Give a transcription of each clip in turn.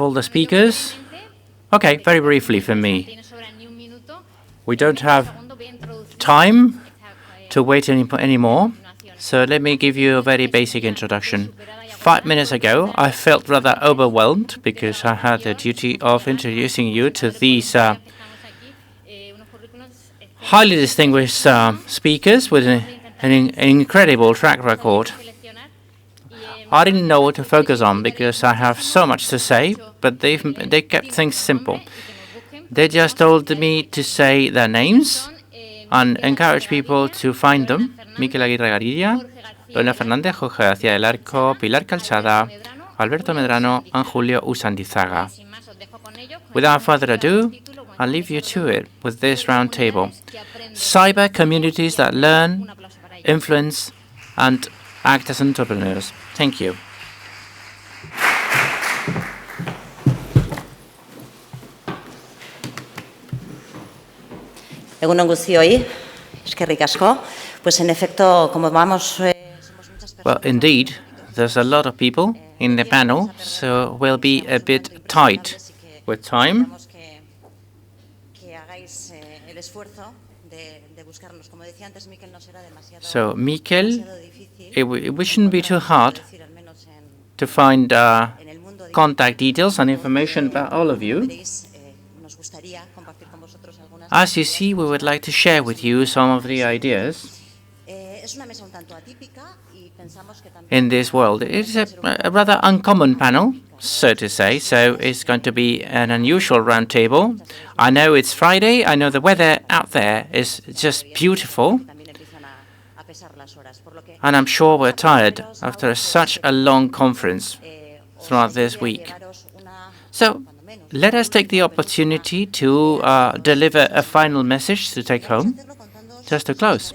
of all the speakers? Okay, very briefly for me. We don't have time to wait anymore, so let me give you a very basic introduction. 5 minutes ago, I felt rather overwhelmed because I had the duty of introducing you to these highly distinguished speakers with an incredible track record. I didn't know what to focus on because I have so much to say, but they kept things simple. They just told me to say their names and encourage people to find them. Mikel A, Lorena Fernández, Jorge García del Arco, Pilar K, Alberto Medrano, and Julio Usandizaga. Without further ado, I'll leave you to it with this round table. Cyber communities that learn, influence, and act as entrepreneurs. Thank you. Egunon guztioi, eskerrik asko. Pues en efecto, como vamos... Well, indeed, there's a lot of people in the panel, so we'll be a bit tight with time. So, Mikel, it shouldn't be too hard to find contact details and information about all of you. As you see, we would like to share with you some of the ideas in this world. It's a rather uncommon panel, so to say, so it's going to be an unusual roundtable. I know it's Friday. I know the weather out there is just beautiful. And I'm sure we're tired after such a long conference throughout this week. So let us take the opportunity to deliver a final message to take home, just to close.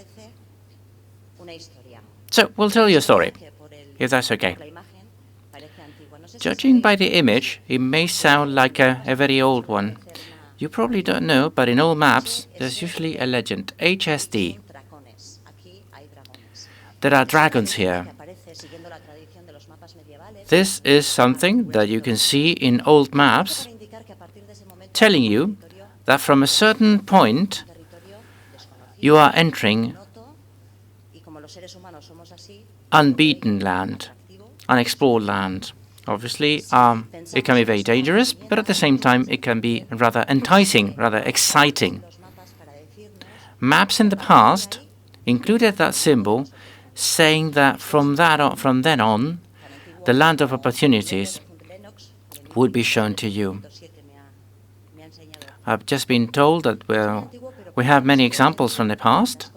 So we'll tell you a story, if that's okay. Judging by the image, it may sound like a very old one. You probably don't know, but in all maps, there's usually a legend, HSD. There are dragons here. This is something that you can see in old maps, telling you that from a certain point, you are entering unbeaten land, unexplored land. Obviously, it can be very dangerous, but at the same time, it can be rather enticing, rather exciting. Maps in the past included that symbol, saying that from then on, the land of opportunities would be shown to you. I've just been told that we have many examples from the past.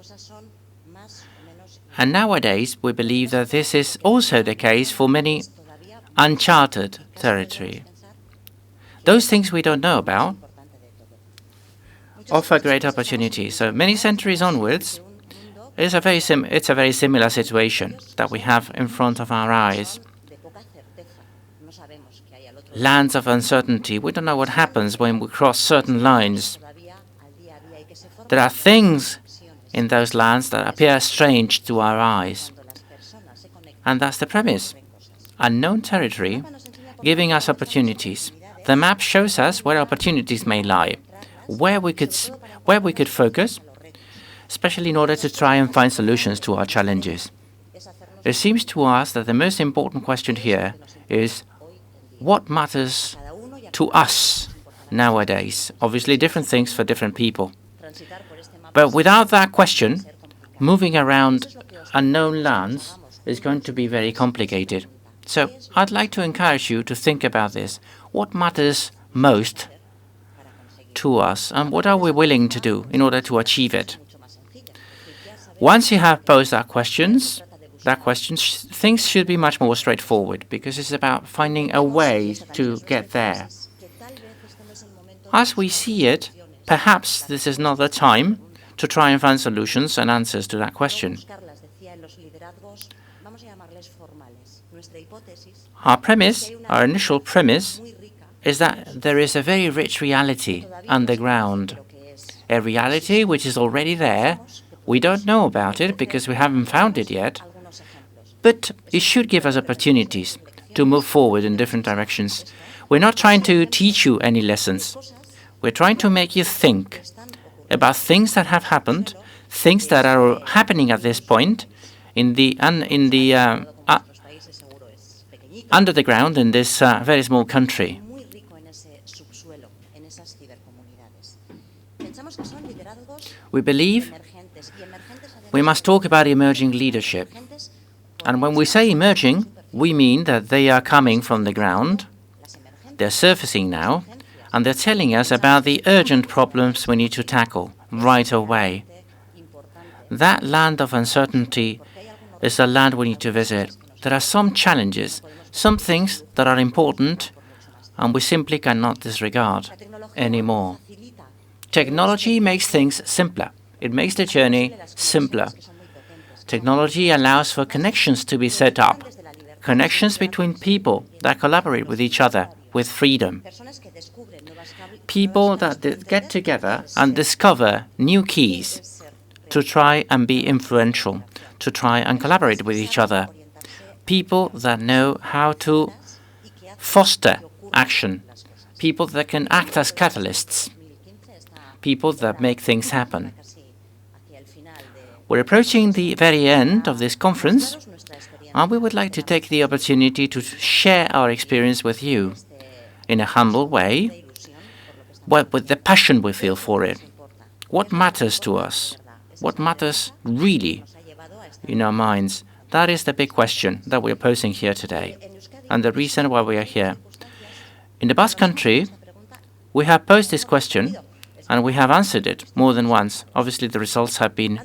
And nowadays, we believe that this is also the case for many uncharted territory. Those things we don't know about offer great opportunities. So many centuries onwards, it's a very similar situation that we have in front of our eyes. Lands of uncertainty. We don't know what happens when we cross certain lines. There are things in those lands that appear strange to our eyes. And that's the premise. Unknown territory giving us opportunities. The map shows us where opportunities may lie, where we could focus, especially in order to try and find solutions to our challenges. It seems to us that the most important question here is what matters to us nowadays. Obviously, different things for different people. But without that question, moving around unknown lands is going to be very complicated. So I'd like to encourage you to think about this. What matters most to us, and what are we willing to do in order to achieve it? Once you have posed things should be much more straightforward, because it's about finding a way to get there. As we see it, perhaps this is not the time to try and find solutions and answers to that question. Our initial premise, is that there is a very rich reality underground, a reality which is already there. We don't know about it because we haven't found it yet, but it should give us opportunities to move forward in different directions. We're not trying to teach you any lessons. We're trying to make you think about things that have happened, things that are happening at this point in the under the ground in this very small country. We believe we must talk about emerging leadership. And when we say emerging, we mean that they are coming from the ground, they're surfacing now, and they're telling us about the urgent problems we need to tackle right away. That land of uncertainty is a land we need to visit. There are some challenges, some things that are important, and we simply cannot disregard anymore. Technology makes things simpler. It makes the journey simpler. Technology allows for connections to be set up, connections between people that collaborate with each other with freedom. People that get together and discover new keys to try and be influential, to try and collaborate with each other. People that know how to foster action, people that can act as catalysts, people that make things happen. We're approaching the very end of this conference, and we would like to take the opportunity to share our experience with you in a humble way, with the passion we feel for it. What matters to us? What matters really in our minds? That is the big question that we're posing here today, and the reason why we are here. In the Basque Country, we have posed this question, and we have answered it more than once. Obviously, the results have been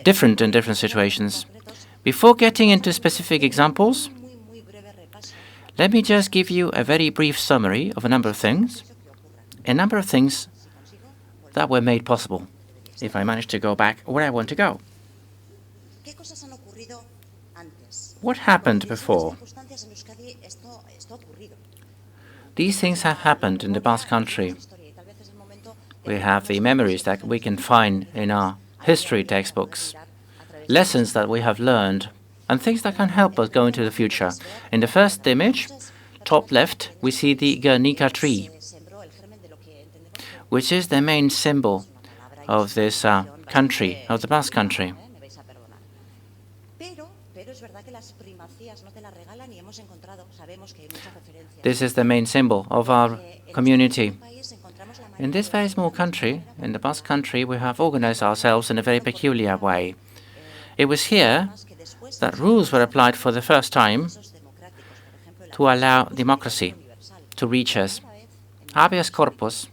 different in different situations. Before getting into specific examples, let me just give you a very brief summary of a number of things that were made possible, if I manage to go back where I want to go. What happened before? These things have happened in the Basque Country. We have the memories that we can find in our history textbooks, lessons that we have learned, and things that can help us go into the future. In the first image, top left, we see the Guernica tree, which is the main symbol of this country, of the Basque Country. This is the main symbol of our community. In this very small country, in the Basque Country, we have organized ourselves in a very peculiar way. It was here that rules were applied for the first time to allow democracy to reach us. Habeas corpus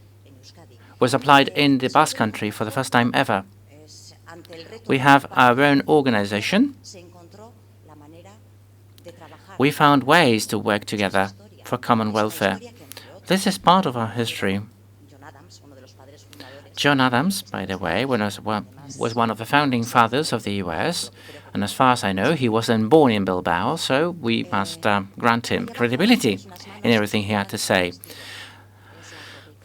was applied in the Basque Country for the first time ever. We have our own organization. We found ways to work together for common welfare. This is part of our history. John Adams, by the way, was one of the founding fathers of the US, and as far as I know, he wasn't born in Bilbao, so we must grant him credibility in everything he had to say.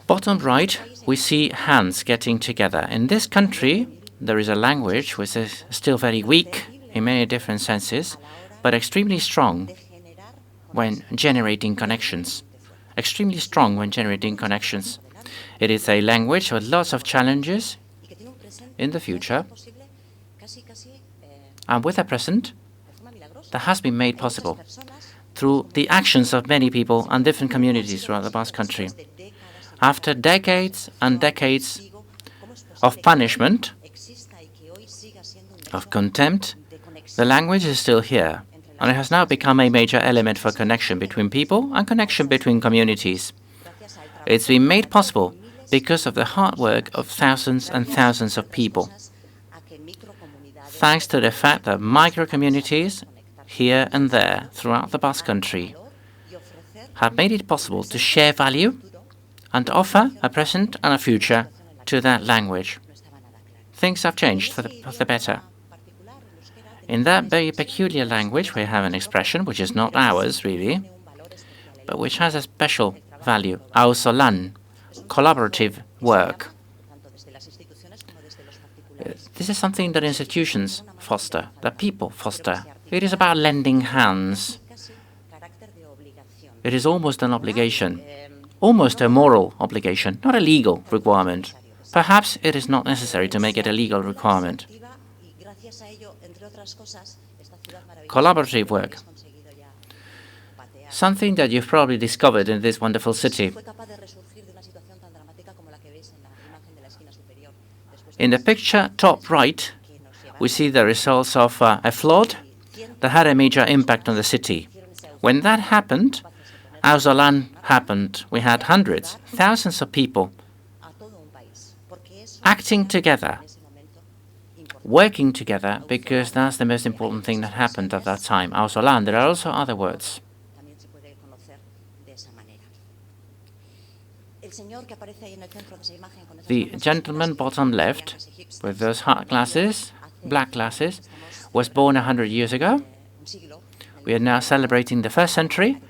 Bottom right, we see hands getting together. In this country, there is a language which is still very weak in many different senses, but extremely strong when generating connections. Extremely strong when generating connections. It is a language with lots of challenges in the future, and with the present, that has been made possible through the actions of many people and different communities throughout the Basque Country. After decades and decades of punishment, of contempt, the language is still here, and it has now become a major element for connection between people and connection between communities. It's been made possible because of the hard work of thousands and thousands of people, thanks to the fact that micro-communities here and there throughout the Basque Country have made it possible to share value and offer a present and a future to that language. Things have changed for the better. In that very peculiar language, we have an expression which is not ours, really, but which has a special value, auzolan, collaborative work. This is something that institutions foster, that people foster. It is about lending hands. It is almost an obligation, almost a moral obligation, not a legal requirement. Perhaps it is not necessary to make it a legal requirement. Collaborative work. Something that you've probably discovered in this wonderful city. In the picture top right, we see the results of a flood that had a major impact on the city. When that happened, Auzolan happened. We had hundreds, thousands of people acting together, working together, because that's the most important thing that happened at that time. Auzolan, there are also other words. The gentleman bottom left, with those hard glasses, black glasses, was born 100 years ago. We are now celebrating the first century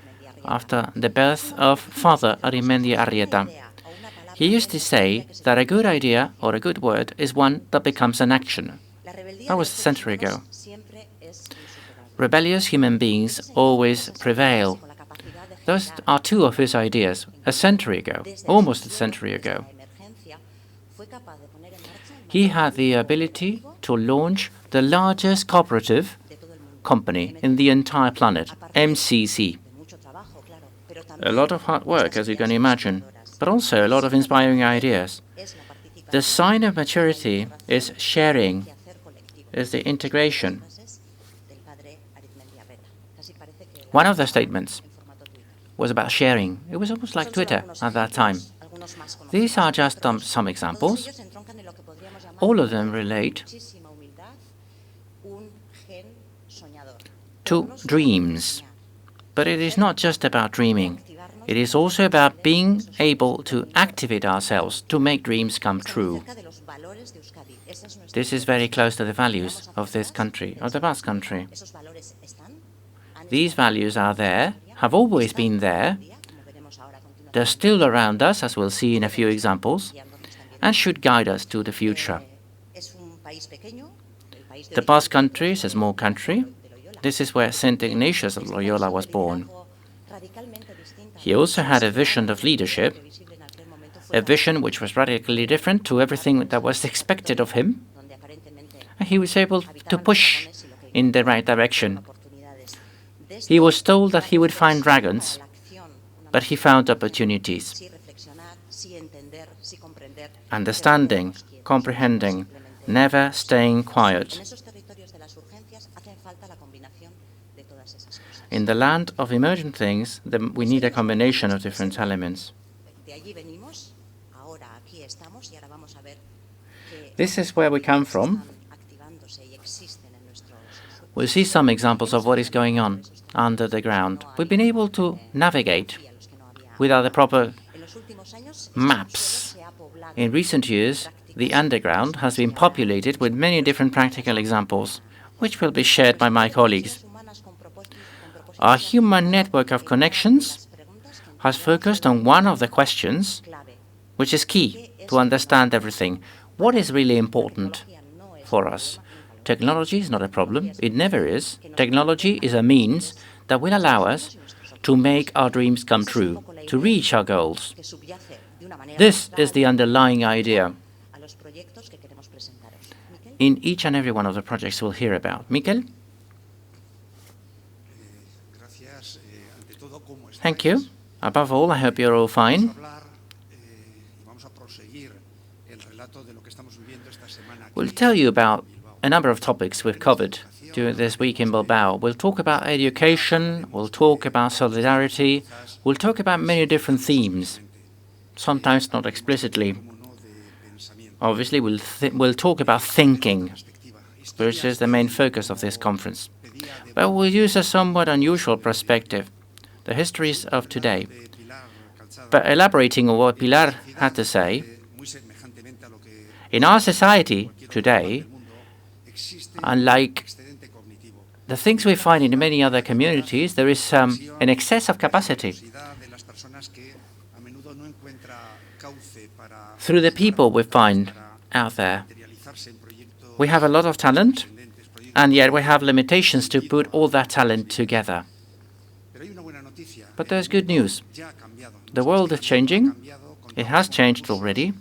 after the birth of Father Arimendi Arrieta. He used to say that a good idea or a good word is one that becomes an action. That was a century ago. Rebellious human beings always prevail. Those are two of his ideas a century ago, almost a century ago. He had the ability to launch the largest cooperative company in the entire planet, MCC. A lot of hard work, as you can imagine, but also a lot of inspiring ideas. The sign of maturity is sharing, is the integration. One of the statements was about sharing. It was almost like Twitter at that time. These are just some examples. All of them relate to dreams. But it is not just about dreaming. It is also about being able to activate ourselves to make dreams come true. This is very close to the values of this country, of the Basque country. These values are there, have always been there. They're still around us, as we'll see in a few examples, and should guide us to the future. The Basque country is a small country. This is where St. Ignatius of Loyola was born. He also had a vision of leadership, a vision which was radically different to everything that was expected of him. And he was able to push in the right direction. He was told that he would find dragons, but he found opportunities. Understanding, comprehending, never staying quiet. In the land of emergent things, we need a combination of different elements. This is where we come from. We'll see some examples of what is going on under the ground. We've been able to navigate without the proper maps. In recent years, the underground has been populated with many different practical examples, which will be shared by my colleagues. Our human network of connections has focused on one of the questions, which is key to understand everything. What is really important for us? Technology is not a problem. It never is. Technology is a means that will allow us to make our dreams come true, to reach our goals. This is the underlying idea in each and every one of the projects we'll hear about. Mikel? Thank you. Above all, I hope you're all fine. We'll tell you about a number of topics we've covered during this week in Bilbao. We'll talk about education, we'll talk about solidarity, we'll talk about many different themes, sometimes not explicitly. Obviously, we'll talk about thinking, which is the main focus of this conference. But we'll use a somewhat unusual perspective, the histories of today. But elaborating on what Pilar had to say, in our society today, unlike the things we find in many other communities, there is an excess of capacity. Through the people we find out there, we have a lot of talent, and yet we have limitations to put all that talent together. But there's good news. The world is changing. It has changed already.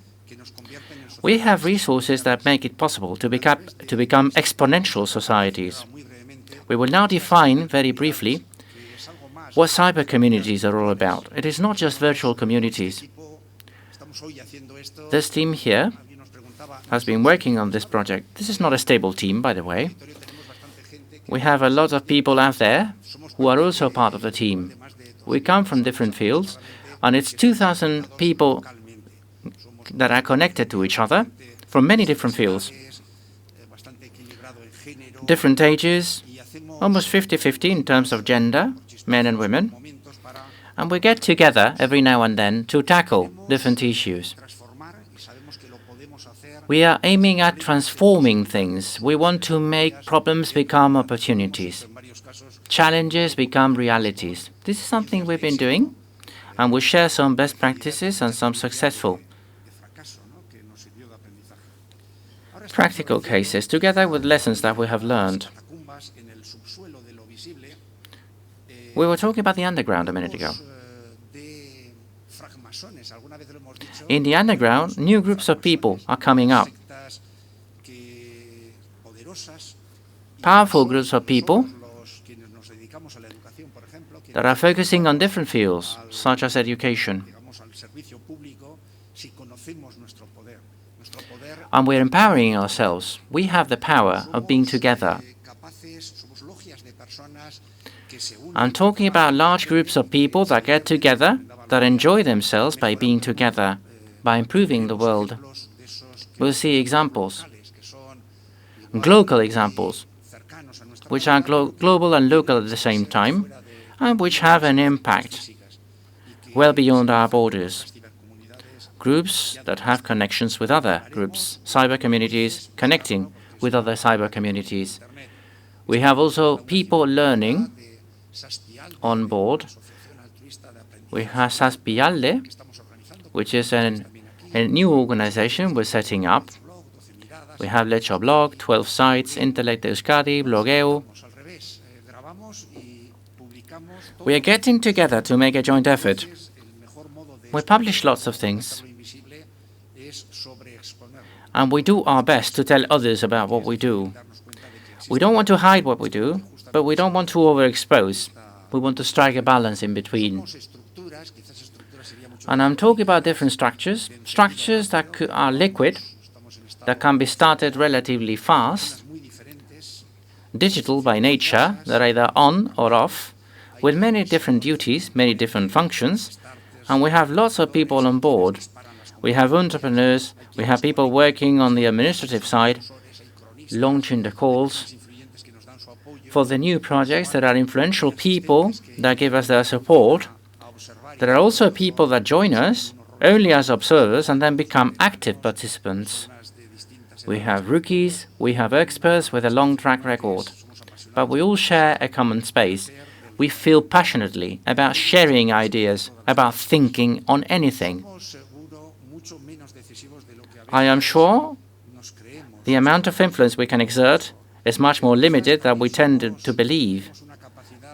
We have resources that make it possible to become exponential societies. We will now define very briefly what cyber communities are all about. It is not just virtual communities. This team here has been working on this project. This is not a stable team, by the way. We have a lot of people out there who are also part of the team. We come from different fields, and it's 2,000 people that are connected to each other from many different fields. Different ages, almost 50-50 in terms of gender, men and women. And we get together every now and then to tackle different issues. We are aiming at transforming things. We want to make problems become opportunities. Challenges become realities. This is something we've been doing, and we share some best practices and some successful practical cases, together with lessons that we have learned. We were talking about the underground a minute ago. In the underground, new groups of people are coming up. Powerful groups of people that are focusing on different fields, such as education. And we're empowering ourselves. We have the power of being together. I'm talking about large groups of people that get together, that enjoy themselves by being together, by improving the world. We'll see examples, global examples, which are global and local at the same time, and which have an impact well beyond our borders. Groups that have connections with other groups, cyber communities connecting with other cyber communities. We have also people learning on board. We have ALBERTO, which is a new organization we're setting up. We have Lecho Blog, 12 sites, Intellect Euskadi, Blogeo. We are getting together to make a joint effort. We publish lots of things, and we do our best to tell others about what we do. We don't want to hide what we do, but we don't want to overexpose. We want to strike a balance in between. And I'm talking about different structures, structures that are liquid, that can be started relatively fast, digital by nature, that are either on or off, with many different duties, many different functions, and we have lots of people on board. We have entrepreneurs, we have people working on the administrative side, launching the calls. For the new projects, there are influential people that give us their support. There are also people that join us only as observers and then become active participants. We have rookies, we have experts with a long track record, but we all share a common space. We feel passionately about sharing ideas, about thinking on anything. I am sure the amount of influence we can exert is much more limited than we tend to believe.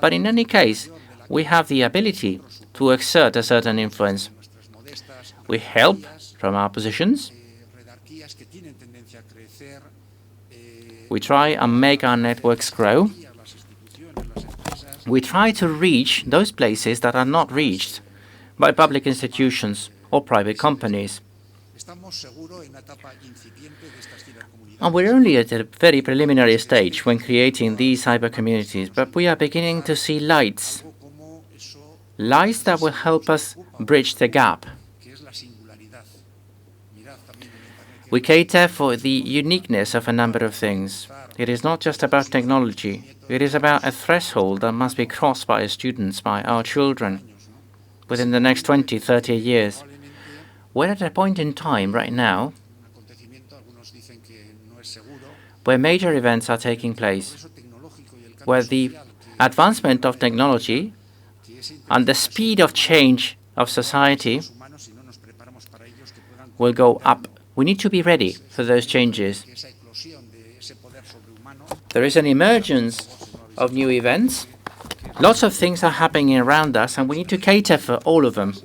But in any case, we have the ability to exert a certain influence. We help from our positions. We try and make our networks grow. We try to reach those places that are not reached by public institutions or private companies. And we're only at a very preliminary stage when creating these cyber communities, but we are beginning to see lights that will help us bridge the gap. We cater for the uniqueness of a number of things. It is not just about technology. It is about a threshold that must be crossed by students, by our children, within the next 20, 30 years. We're at a point in time right now where major events are taking place, where the advancement of technology and the speed of change of society will go up. We need to be ready for those changes. There is an emergence of new events Lots of things are happening around us, and we need to cater for all of them,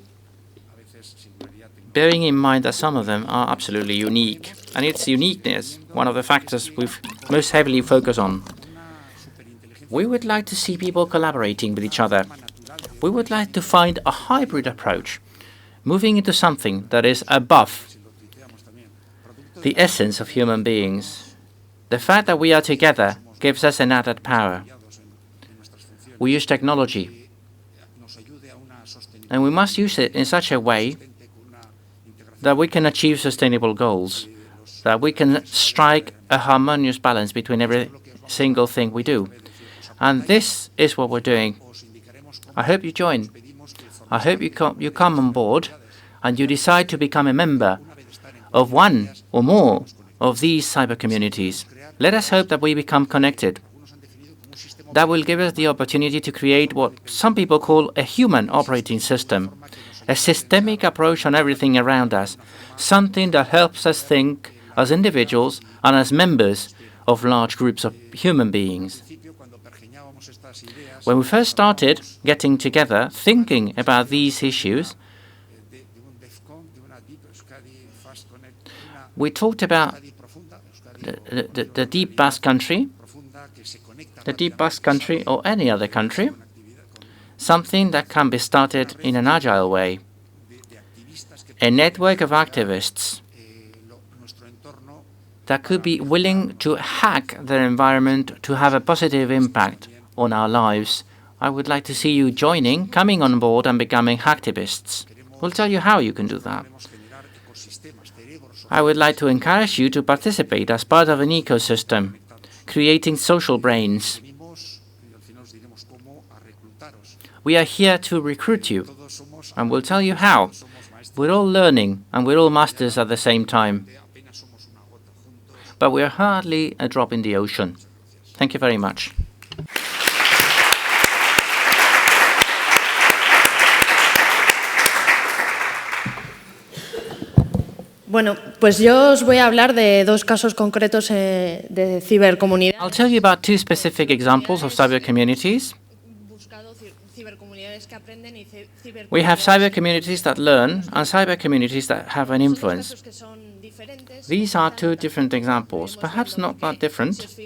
bearing in mind that some of them are absolutely unique. And it's uniqueness, one of the factors we've most heavily focused on. We would like to see people collaborating with each other. We would like to find a hybrid approach, moving into something that is above the essence of human beings. The fact that we are together gives us an added power. We use technology, and we must use it in such a way that we can achieve sustainable goals, that we can strike a harmonious balance between every single thing we do. And this is what we're doing. I hope you join. I hope you come on board and you decide to become a member of one or more of these cyber communities. Let us hope that we become connected. That will give us the opportunity to create what some people call a human operating system, a systemic approach on everything around us, something that helps us think as individuals and as members of large groups of human beings. When we first started getting together, thinking about these issues, we talked about the deep Basque country, or any other country, something that can be started in an agile way, a network of activists that could be willing to hack their environment to have a positive impact on our lives. I would like to see you joining, coming on board and becoming hacktivists. We'll tell you how you can do that. I would like to encourage you to participate as part of an ecosystem, creating social brains. We are here to recruit you, and we'll tell you how. We're all learning, and we're all masters at the same time. But we're hardly a drop in the ocean. Thank you very much. Bueno, pues yo os voy a hablar de dos casos concretos de cibercomunidad. I'll tell you about two specific examples of cyber communities. We have cyber communities that learn and cyber communities that have an influence. These are two different examples, perhaps not that different,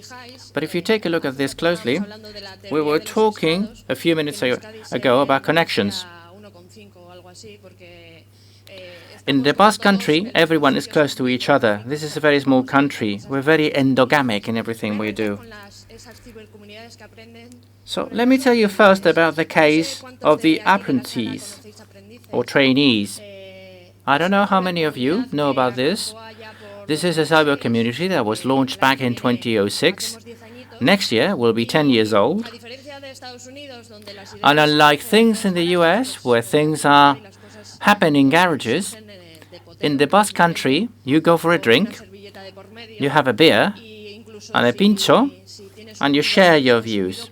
but if you take a look at this closely, we were talking a few minutes ago about connections. In the Basque country, everyone is close to each other. This is a very small country. We're very endogamic in everything we do. So let me tell you first about the case of the apprentices or trainees. I don't know how many of you know about this. This is a cyber community that was launched back in 2006. Next year will be 10 years old. And unlike things in the US, where things are happening in garages, in the Basque country, you go for a drink, you have a beer and a pincho, and you share your views.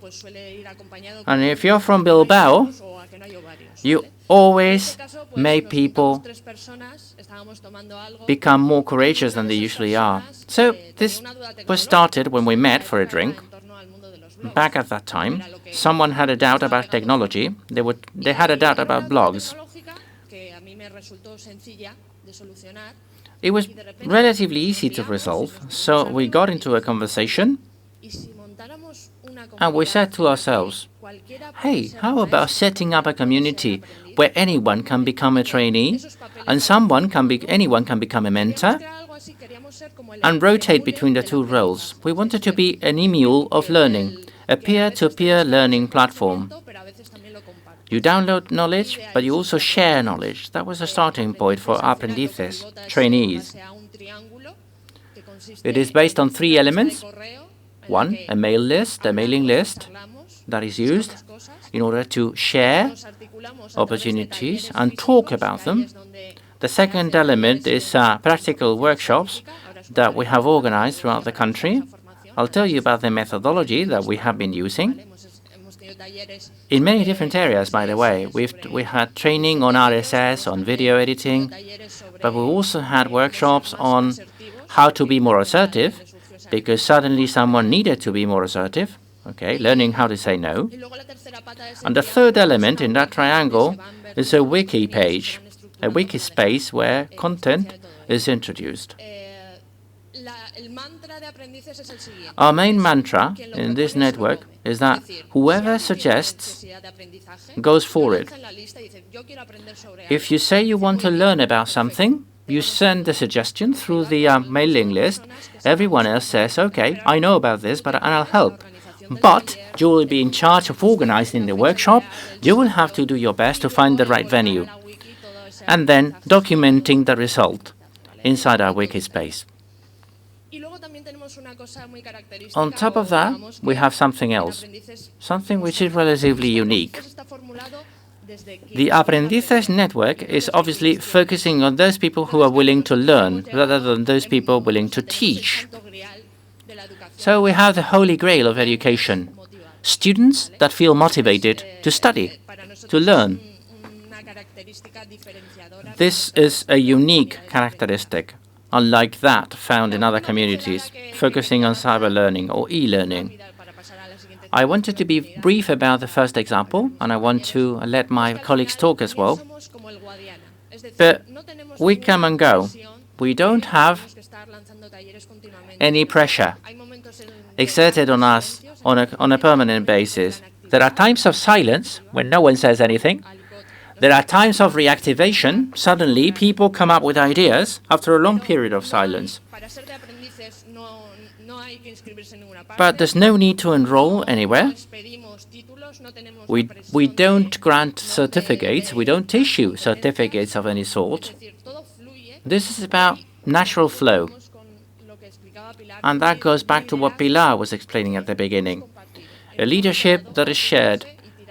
And if you're from Bilbao, you always make people become more courageous than they usually are. So this was started when we met for a drink. Back at that time, someone had a doubt about technology. They had a doubt about blogs. It was relatively easy to resolve, so we got into a conversation and we said to ourselves, hey, how about setting up a community where anyone can become a trainee and anyone can become a mentor and rotate between the two roles? We wanted to be an emule of learning, a peer-to-peer learning platform. You download knowledge, but you also share knowledge. That was a starting point for aprendices, trainees. It is based on 3 elements. 1, a mail list, a mailing list that is used in order to share opportunities and talk about them. The second element is practical workshops that we have organized throughout the country. I'll tell you about the methodology that we have been using. In many different areas, by the way. We had training on RSS, on video editing, but we also had workshops on how to be more assertive, because suddenly someone needed to be more assertive. Okay, learning how to say no. And the third element in that triangle is a wiki page, a wiki space where content is introduced. Our main mantra in this network is that whoever suggests goes for it. If you say you want to learn about something, you send the suggestion through the mailing list. Everyone else says, okay, I know about this, but I'll help. But you will be in charge of organizing the workshop. You will have to do your best to find the right venue. And then documenting the result inside our wiki space. On top of that, we have something else, something which is relatively unique. The Aprendices network is obviously focusing on those people who are willing to learn, rather than those people willing to teach. So we have the holy grail of education, students that feel motivated to study, to learn. This is a unique characteristic, unlike that found in other communities, focusing on cyber learning or e-learning. I wanted to be brief about the first example, and I want to let my colleagues talk as well. But we come and go. We don't have any pressure exerted on us on a permanent basis. There are times of silence when no one says anything. There are times of reactivation. Suddenly, people come up with ideas after a long period of silence. But there's no need to enroll anywhere. We don't grant certificates. We don't issue certificates of any sort. This is about natural flow. And that goes back to what Pilar was explaining at the beginning. A leadership that is shared.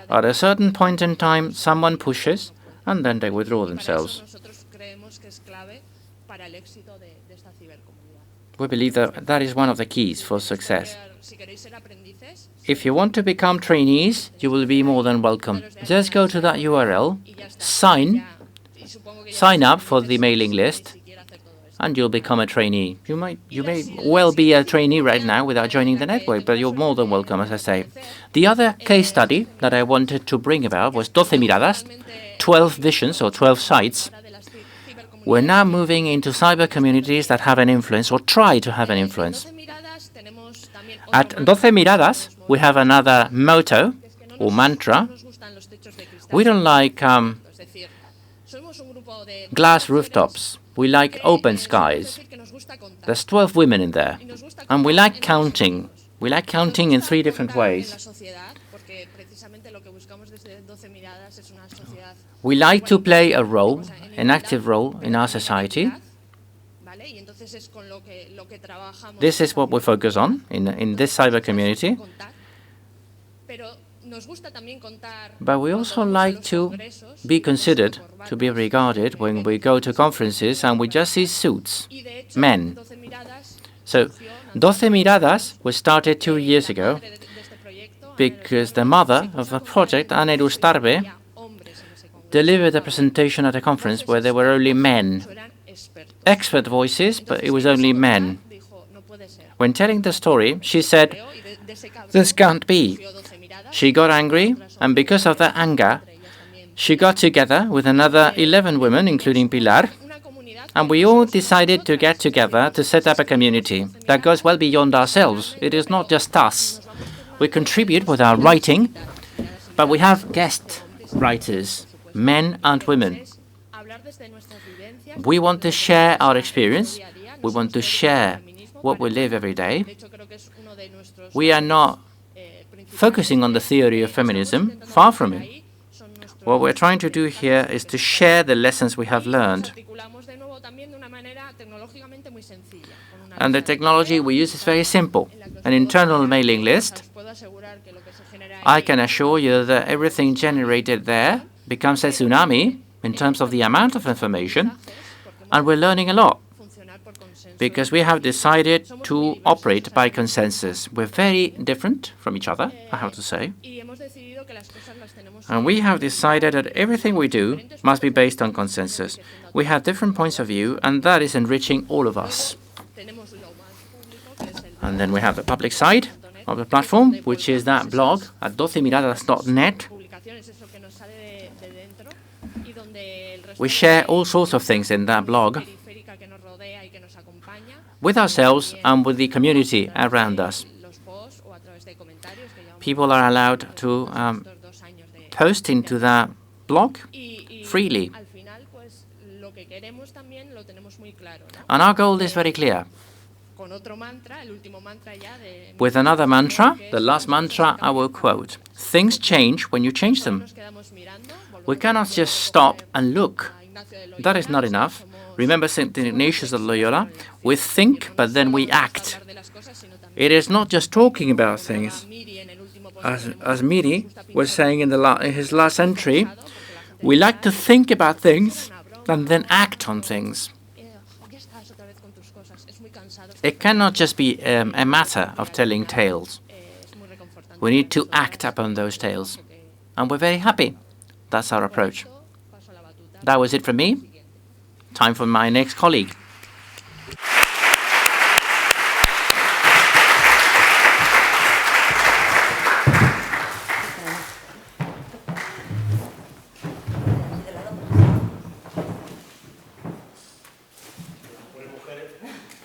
At a certain point in time, someone pushes, and then they withdraw themselves. We believe that that is one of the keys for success. If you want to become trainees, you will be more than welcome. Just go to that URL, sign up for the mailing list, and you'll become a trainee. You may well be a trainee right now without joining the network, but you're more than welcome, as I say. The other case study that I wanted to bring about was 12 miradas, 12 visions or 12 sites. We're now moving into cyber communities that have an influence or try to have an influence. At 12 miradas, we have another motto or mantra. We don't like glass rooftops. We like open skies. There's 12 women in there. And we like counting. We like counting in 3 different ways. We like to play a role, an active role in our society. This is what we focus on in this cyber community. But we also like to be considered, to be regarded when we go to conferences and we just see suits, men. So, 12 miradas was started 2 years ago because the mother of the project, Ana Tarbe, delivered a presentation at a conference where there were only men. Expert voices, but it was only men. When telling the story, she said, "This can't be." She got angry, and because of that anger, she got together with another 11 women, including Pilar, and we all decided to get together to set up a community that goes well beyond ourselves. It is not just us. We contribute with our writing, but we have guest writers, men and women. We want to share our experience. We want to share what we live every day. We are not focusing on the theory of feminism, far from it. What we're trying to do here is to share the lessons we have learned. And the technology we use is very simple. An internal mailing list. I can assure you that everything generated there becomes a tsunami in terms of the amount of information, and we're learning a lot because we have decided to operate by consensus. We're very different from each other, I have to say. And we have decided that everything we do must be based on consensus. We have different points of view, and that is enriching all of us. And then we have the public side of the platform, which is that blog at 12miradas.net. We share all sorts of things in that blog with ourselves and with the community around us. People are allowed to post into that blog freely. And our goal is very clear. With another mantra, the last mantra I will quote. Things change when you change them. We cannot just stop and look. That is not enough. Remember St. Ignatius of Loyola? We think, but then we act. It is not just talking about things. As Miri was saying in his last entry, we like to think about things and then act on things. It cannot just be a matter of telling tales. We need to act upon those tales. And we're very happy. That's our approach. That was it from me. Time for my next colleague.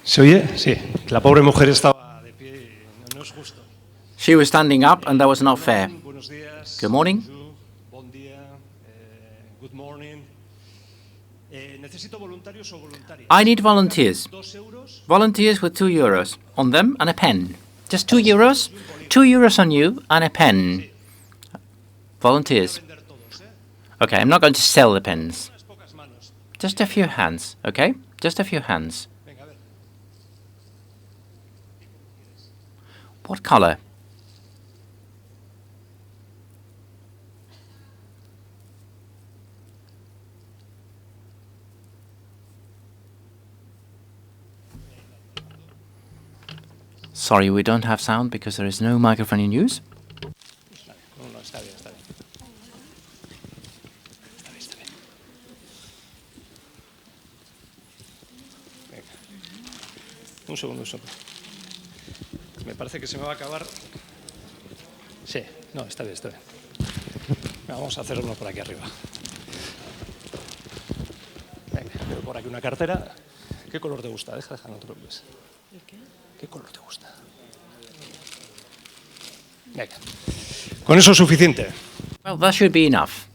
¿Se oye? Sí. La pobre mujer estaba de pie y no es justo. She was standing up, and that was not fair. Good morning. Bon día. Good morning. Necesito voluntarios o voluntarias. I need volunteers. Volunteers with €2 on them and a pen. Just €2? €2 on you and a pen. Volunteers. Okay, I'm not going to sell the pens. Just a few hands, okay? Just a few hands. What color? Sorry, we don't have sound because there is no microphone in use. No, está bien, está bien. Está bien. Venga. Un segundo. Me parece que se me va a acabar. Sí, no, está bien. Vamos a hacer uno por aquí arriba. Venga, veo por aquí una cartera. ¿Qué color te gusta? Deja, no te preocupes. ¿Qué color te gusta? Venga. Con eso es suficiente. Well, that should be enough.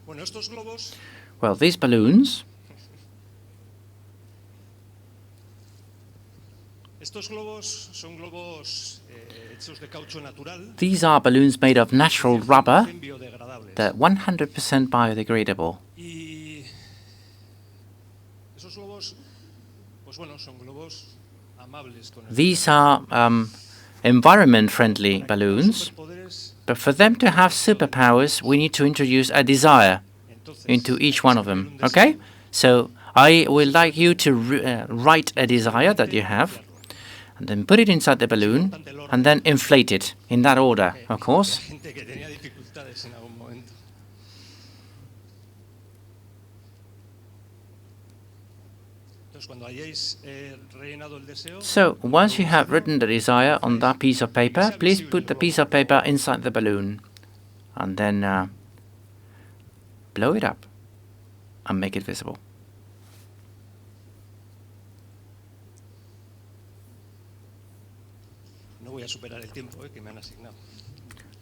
Bueno, estos globos. Well, these balloons. Estos globos son globos hechos de caucho natural. These are balloons made of natural rubber. They're 100% biodegradable. Y esos globos, pues bueno, son globos amables. These are environment-friendly balloons, but for them to have superpowers, we need to introduce a desire into each one of them, okay? So I would like you to write a desire that you have, and then put it inside the balloon, and then inflate it, in that order, of course. So, once you have written the desire on that piece of paper, please put the piece of paper inside the balloon, and then blow it up and make it visible.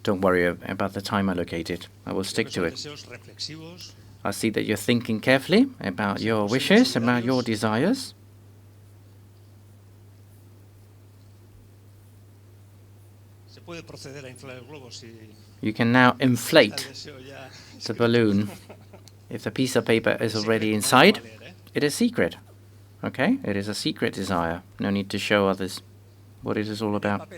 Don't worry about the time allocated. I will stick to it. I see that you're thinking carefully about your wishes, about your desires. You can now inflate the balloon. If the piece of paper is already inside, it is secret. Okay? It is a secret desire. No need to show others what it is all about.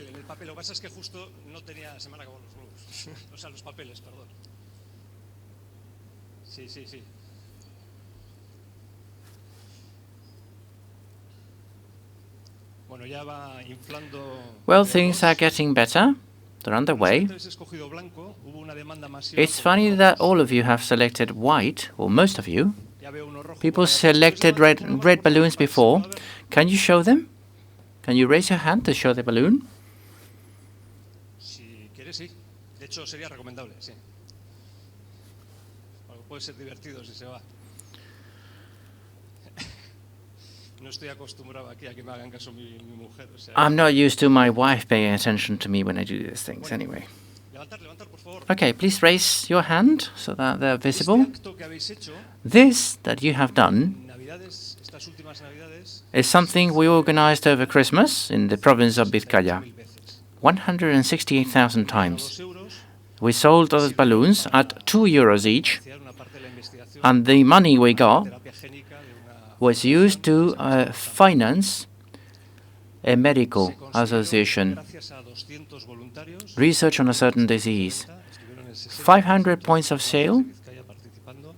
Well, things are getting better. They're underway. It's funny that all of you have selected white, or most of you. People selected red balloons before. Can you show them? Can you raise your hand to show the balloon? hecho, sería recomendable, sí. Puede ser divertido si se va. No estoy acostumbrado aquí a que me hagan caso mi mujer. O sea, I'm not used to my wife paying attention to me when I do these things anyway. levantar, por favor. Okay, please raise your hand so that they're visible. Este acto que habéis hecho, This that you have done Navidades, estas últimas Navidades, is something we organized over Christmas in the province of Vizcaya. 168,000 times. 2 euros, We sold those balloons at 2 euros each, financiar una parte de la investigación and the money we got terapia génica de una was used to finance a medical se consiguió, association gracias a 200 voluntarios, research on a certain disease. estuvieron en 60 500 points of sale. Vizcaya participando.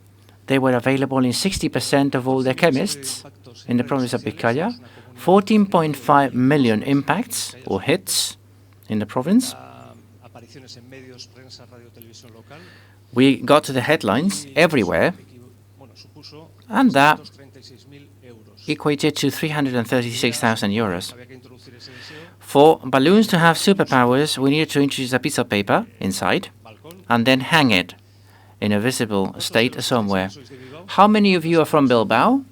They were available in 60% of all the chemists in the province of Vizcaya. 14.5 million impacts or hits in the province. Apariciones en medios, prensa, radio, televisión local. We got to the headlines everywhere, Bueno, supuso and that 236.000 euros. equated to 336,000 euros. Había que introducir ese deseo, For balloons to have superpowers, we needed to introduce a piece of paper inside balcón. and then hang it in a visible state somewhere. Sois de Bilbao. How many of you are from Bilbao?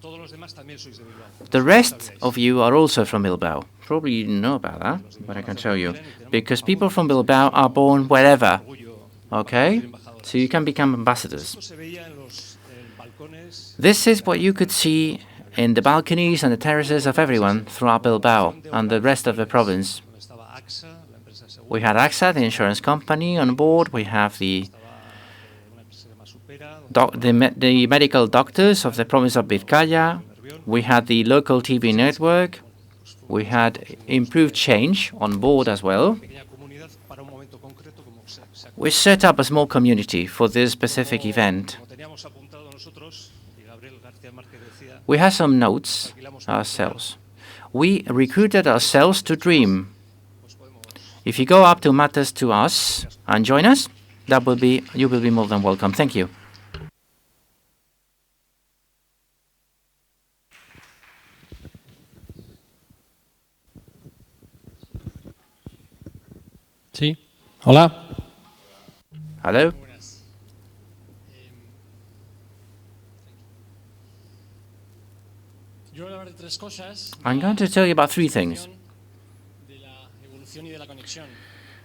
Todos los demás también sois de Bilbao. The rest of you are also from Bilbao. Probably you didn't know about that, but I can tell you. Because people from Bilbao are born wherever, Orgullo. okay? So you can become ambassadors. Esto se veía en los balcones. This is what you could see in the balconies and the terraces of everyone throughout Bilbao and the rest of the province. Donde estaba AXA, la empresa de seguros. We had AXA, the insurance company, on board. We have the Estaba una empresa que se llama Supera, donde the medical doctors of the province of Vizcaya. We had the local TV network. We had improved change on board as well. pequeña comunidad para un momento concreto como se We set up a small community for this specific event. como teníamos apuntado nosotros, y Gabriel García Márquez decía, We had some notes ourselves. We recruited ourselves to dream. pues podemos If you go up to Matters to Us and join us, you will be more than welcome. Thank you. Sí. Hola. Hello? Yo voy a hablar de tres cosas. I'm going to tell you about three things: De la evolución y de la conexión.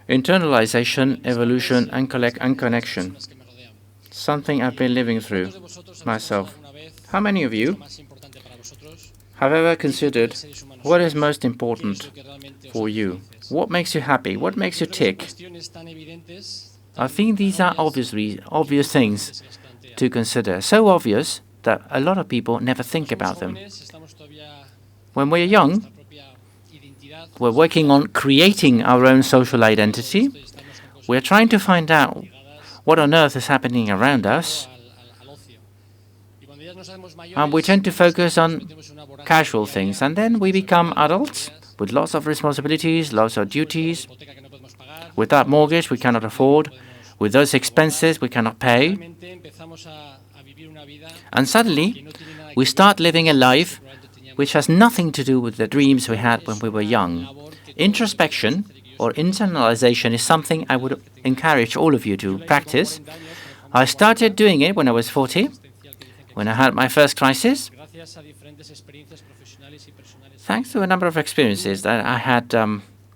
internalization, evolution, and connection. Las que me rodean. Something I've been living through ¿Cuántos de vosotros habéis myself. pensado alguna vez How many of you lo más importante para vosotros? have ever considered Seres humanos. what is most ¿Qué es important lo que realmente os for hace you? felices? What makes you happy? What makes you Yo creo que tick? cuestiones tan evidentes, I tan think these are obvias, obvious things se las plantean. to consider. So obvious that a lot of people never think Somos about them. jóvenes, estamos todavía When we're young, nuestra propia identidad. we're working on creating our own social identity. Estamos con cosas We're trying to find out ligadas what on earth is happening around us, al ocio. Y cuando ya nos hacemos and we mayores, tend to focus on metemos una vorágine casual diaria, things. And then we become adults with lots of responsibilities, lots of duties, hipoteca que no podemos pagar, with that mortgage we cannot afford, with those expenses we cannot pay. realmente empezamos a vivir una vida And que suddenly, no tiene nada we que start ver living a con lo que life probablemente teníamos. which has nothing to do with the dreams we had when we were young. Introspection or internalization is something I would encourage all of you to practice. I started doing it when I was 40, when I had my first crisis, Gracias a diferentes experiencias profesionales y personales. thanks to a number of experiences that I had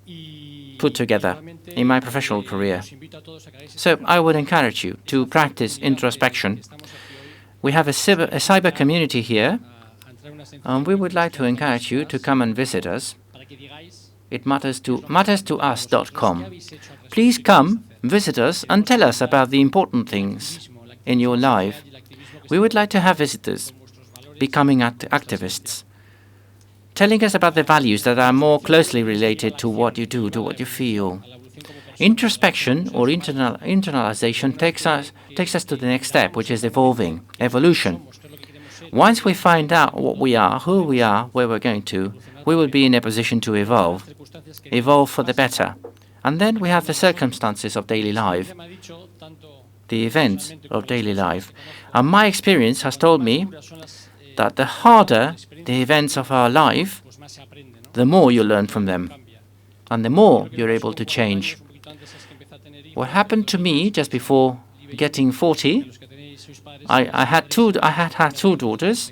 Y put together realmente, in my professional career. os invito a todos a que hagáis So I would encourage you to practice introspection. estamos aquí hoy We have a cyber community here, a entrar en una sencilla and we would like to encourage you to come and visit us. para que digáis It matterstous.com. qué habéis hecho al respecto Please y qué come, vais a hacer. visit us, and tell us about the important things in your life. Y el activismo que We would like to have visitors son vuestros valores becoming activists, telling us about the values that are more closely related to what you do, to what you feel. a la evolución como persona. Introspection or internalization takes us to the next step, which is evolving, evolution. Somos, qué es lo que queremos ser. Once we find out what we are, who we are, where we're going to, we will be in a position to evolve, Circunstancias que evolve for the better. And then we have the circumstances of daily life, me ha dicho tanto the events of daily life. And my experience has told me duras son las that the harder the events of our life, pues más se aprende, ¿no? the more you learn from them, Cambia. and the more you're able to change. Un poquito antes es que empecé a tener What happened to me just before getting 40, I had two daughters,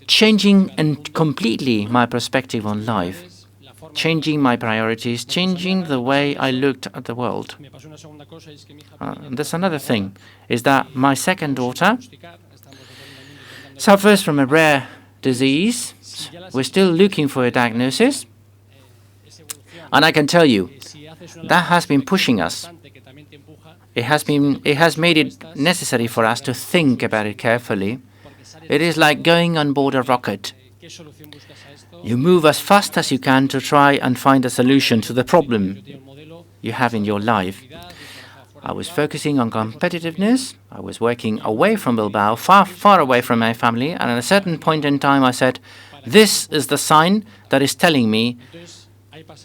changing and completely my perspective on life, changing my priorities, changing the way I looked at the world. There's another thing, is that my second daughter suffers from a rare disease. We're still looking for a diagnosis. And I can tell you, that has been pushing us. It has made it necessary for us to think about it carefully. It is like going on board a rocket. You move as fast as you can to try and find a solution to the problem you have in your life. I was focusing on competitiveness. I was working away from Bilbao, far away from my family, and at a certain point in time I said, this is the sign that is telling me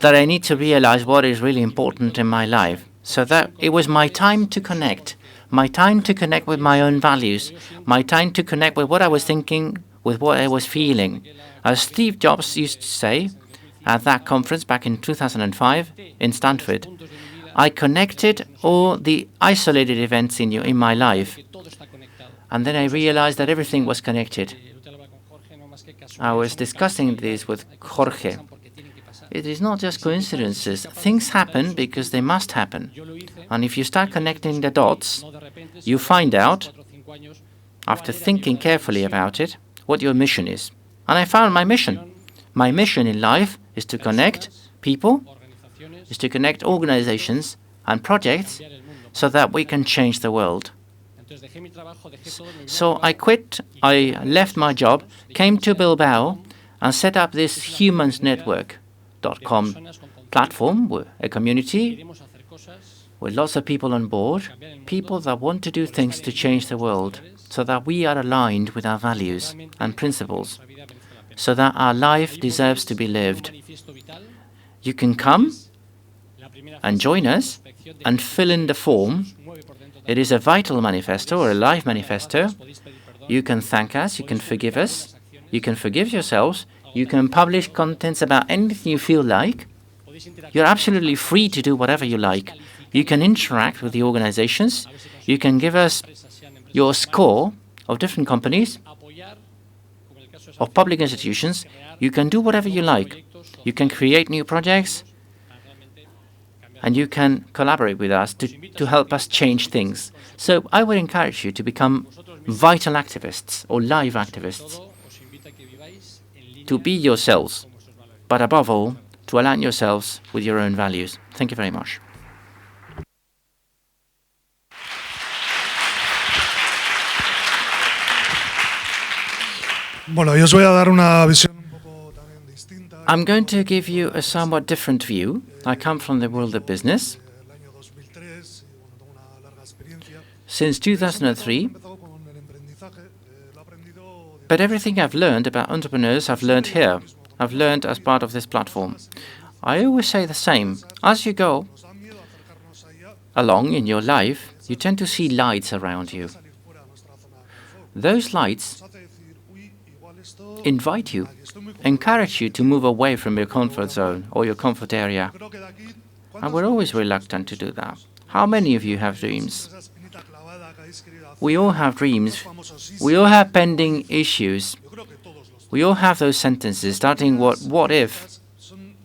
that I need to realize what is really important in my life. So that it was my time to connect with my own values, my time to connect with what I was thinking, with what I was feeling. As Steve Jobs used to say at that conference back in 2005 in Stanford, I connected all the isolated events in my life, and then I realized that everything was connected. I was discussing this with Jorge. It is not just coincidences. Things happen because they must happen. And if you start connecting the dots, you find out, after thinking carefully about it, what your mission is. And I found my mission. My mission in life is to connect people, is to connect organizations and projects so that we can change the world. So I quit, I left my job, came to Bilbao, and set up this Humans Network.com platform, with a community with lots of people on board, people that want to do things to change the world, so that we are aligned with our values and principles, so that our life deserves to be lived. You can come and join us and fill in the form. It is a vital manifesto or a life manifesto. You can thank us, you can forgive us, you can forgive yourselves, you can publish contents about anything you feel like. You're absolutely free to do whatever you like. You can interact with the organizations. You can give us your score of different companies, of public institutions. You can do whatever you like. You can create new projects, and you can collaborate with us to help us change things. So I would encourage you to become vital activists or live activists, to be yourselves, but above all, to align yourselves with your own values. Thank you very much. Bueno, yo os voy a dar una visión un poco también distinta. I'm going to give you a somewhat different view. I come from the world of business. El año 2003 y bueno, tengo una larga experiencia. Since 2003, He empezado con el emprendizaje, lo he aprendido but everything I've learned about entrepreneurs, I've learned here. I've learned as part of this platform. I always say the same. As you go nos da miedo acercarnos allá, along in your life, you tend to see lights around you. salir fuera de nuestra zona de confort. Those lights Nos hace decir, uy, igual esto invite you, estoy muy cómodo. encourage you to move away from your comfort zone or your comfort area. Creo que de aquí, And we're always reluctant to do that. How many of you have dreams? esa espinita clavada que habéis querido hacer, We all have dreams. famosísimos, We all have pending issues. yo creo que todos los We all have those sentences starting what if. son,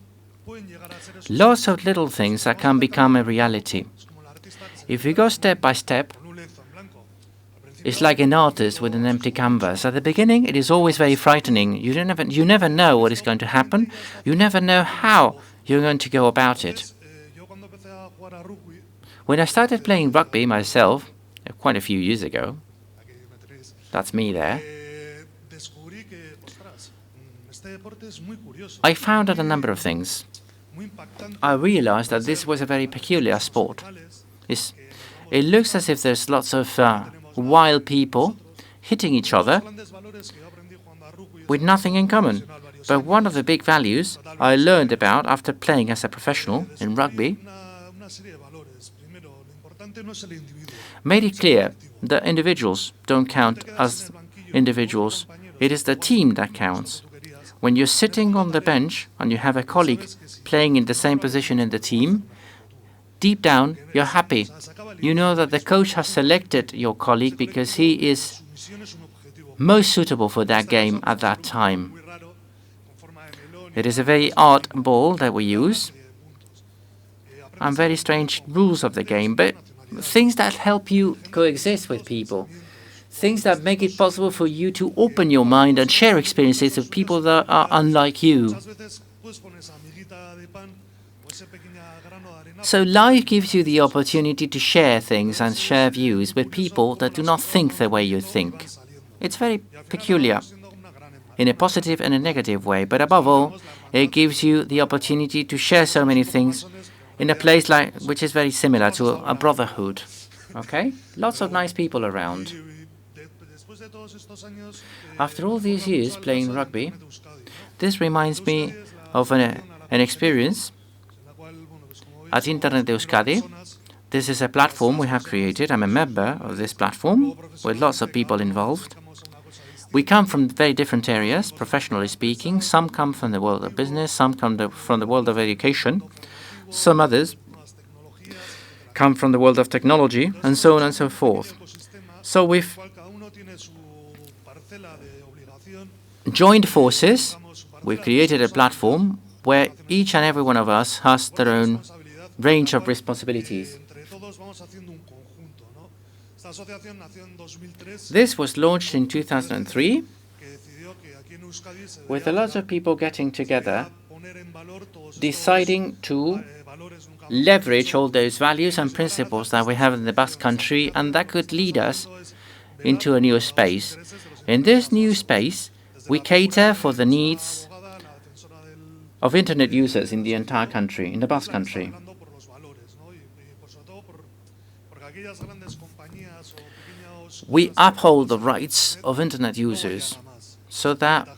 pueden llegar a ser esos Lots of little things that can become a reality. como el artista que se If you go step by step, con un lienzo en blanco. Al principio it's like an artist with an empty canvas. At the beginning, it is always very frightening. You never know what is going to happen. You never know how you're going to go about it. yo cuando empecé a jugar a rugby, When I started playing rugby myself, quite a few years ago, aquí me tenéis, that's me there, descubrí que, ostras, este deporte es muy curioso, I found out a number of things. muy impactante. I realized that this was a very peculiar sport. It looks as if there's lots of wild people hitting each other Grandes valores que yo aprendí jugando a rugby, with nothing in common. But one of the big values I learned about after playing as a professional in rugby una serie de valores. Primero, lo importante no es el individuo. made it clear that individuals don't count as individuals. It is the team that counts. When you're sitting on the bench and you have a colleague playing in the same position in the team, deep down, you're happy. You know that the coach has selected your colleague because he is most suitable for that game at that time. It is a very odd ball that we use and very strange rules of the game, but things that help you coexist with people. Things that make it possible for you to open your mind and share experiences with people that are unlike you. So life gives you the opportunity to share things and share views with people that do not think the way you think. It's very peculiar, in a positive and a negative way, but above all, it gives you the opportunity to share so many things in a place which is very similar to a brotherhood. Okay? Lots of nice people around. After all these years playing rugby, this reminds me of an experience at Internet Euskadi. This is a platform we have created. I'm a member of this platform with lots of people involved. We come from very different areas, professionally speaking. Some come from the world of business, some come from the world of education, some others come from the world of technology, and so on and so forth. So we've joined forces. We've created a platform where each and every one of us has their own range of responsibilities. This was launched in 2003 with a lot of people getting together, deciding to leverage all those values and principles that we have in the Basque Country, and that could lead us into a new space. In this new space, we cater for the needs of Internet users in the entire country, in the Basque Country. We uphold the rights of Internet users so that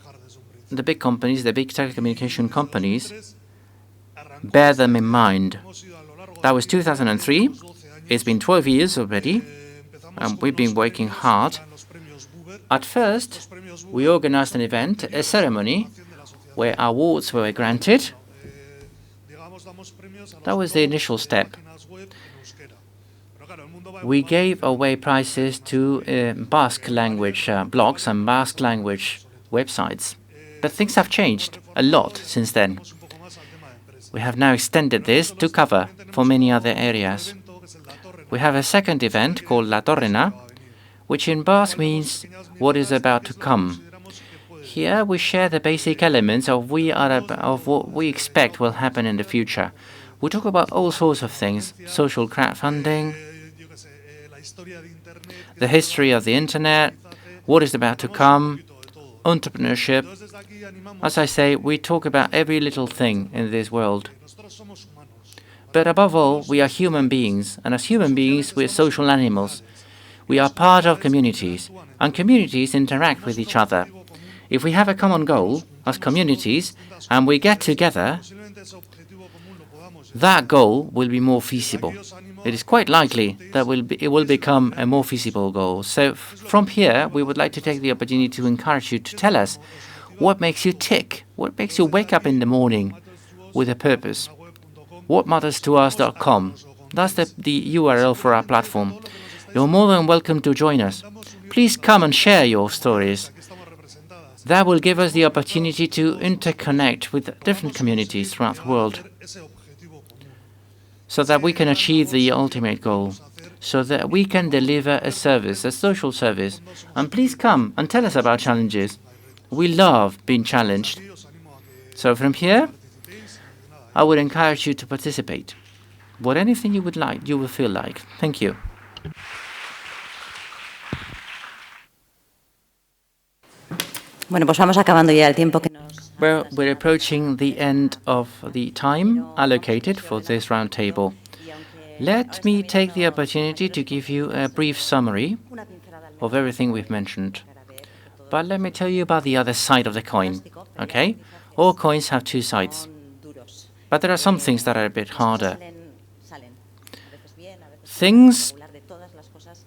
the big companies, the big telecommunication companies, bear them in mind. That was 2003. It's been 12 years already, and we've been working hard. At first, we organized an event, a ceremony, where awards were granted. That was the initial step. We gave away prizes to Basque language blogs and Basque language websites. But things have changed a lot since then. We have now extended this to cover for many other areas. We have a second event called La Torrena, which in Basque means what is about to come. Here we share the basic elements of what we expect will happen in the future. We talk about all sorts of things: social crowdfunding, the history of the Internet, what is about to come, entrepreneurship. As I say, we talk about every little thing in this world. But above all, we are human beings, and as human beings, we are social animals. We are part of communities, and communities interact with each other. If we have a common goal as communities, and we get together, that goal will be more feasible. It is quite likely that it will become a more feasible goal. So from here, we would like to take the opportunity to encourage you to tell us what makes you tick, what makes you wake up in the morning with a purpose. Whatmatterstous.com. That's the URL for our platform. You're more than welcome to join us. Please come and share your stories. That will give us the opportunity to interconnect with different communities throughout the world, so that we can achieve the ultimate goal, so that we can deliver a service, a social service. And please come and tell us about challenges. We love being challenged. So from here, I would encourage you to participate. Anything you would like, you will feel like. Thank you. Bueno, pues vamos acabando ya el tiempo que nos... Well, we're approaching the end of the time allocated for this roundtable. Let me take the opportunity to give you a brief summary of everything we've mentioned. But let me tell you about the other side of the coin, okay? All coins have two sides. But there are some things that are a bit harder. Things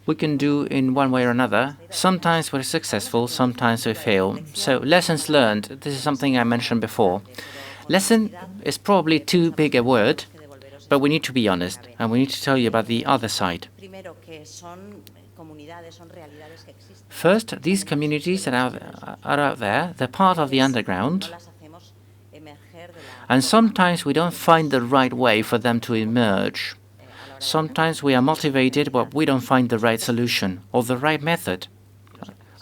we can do in one way or another. Sometimes we're successful, sometimes we fail. So lessons learned, this is something I mentioned before. Lesson is probably too big a word, But we need to be honest, and we need to tell you about the other side. Primero, que son comunidades, son realidades que existen. First, these communities that are out there, they're part of the underground, No las hacemos emerger de la and sometimes we don't find the right way for them to emerge. Sometimes we are motivated, but we don't find the right solution or the right method.